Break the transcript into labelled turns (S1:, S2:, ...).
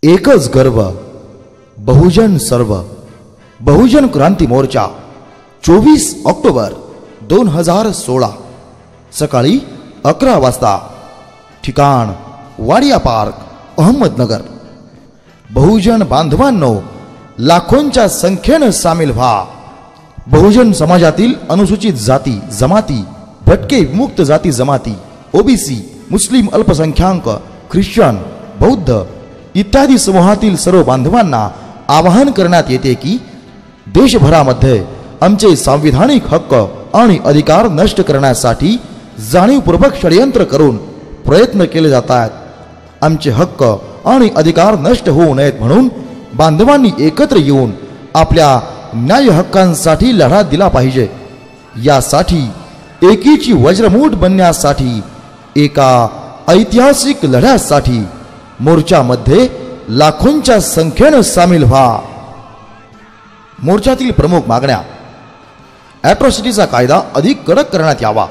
S1: एकच गर्व, बहुजन सर्व. बहुजन क्रांती मोर्चा 24 ऑक्टोबर 2016 सकाळी 11 वाजता. ठिकाण वाडिया पार्क, अहमदनगर. बहुजन बांधवांनो, लाखोंच्या संख्येने सामील व्हा. बहुजन समाजातील अनुसूचित जाती जमाती, भटके विमुक्त जाती जमाती, ओबीसी, मुस्लिम अल्पसंख्याक, ख्रिश्चन, बौद्ध इत्यादी समूहातील सर्व बांधवांना आवाहन करण्यात येते की देशभरामध्ये आमचे सांविधानिक हक्क आणि अधिकार नष्ट करण्यासाठी जाणीवपूर्वक षडयंत्र करून प्रयत्न केले जात आहेत. आमचे हक्क आणि अधिकार नष्ट होऊ नयेत म्हणून बांधवांनी एकत्र येऊन आपल्या न्याय हक्कांसाठी लढा दिला पाहिजे. यासाठी एकीची वज्रमूठ बनण्यासाठी एका ऐतिहासिक लढ्यासाठी मोर्चामध्ये लाखोंच्या संख्येने सामील व्हा. मोर्चातील प्रमुख मागण्या: ॲट्रॉसिटीचा कायदा अधिक कडक करण्यात यावा.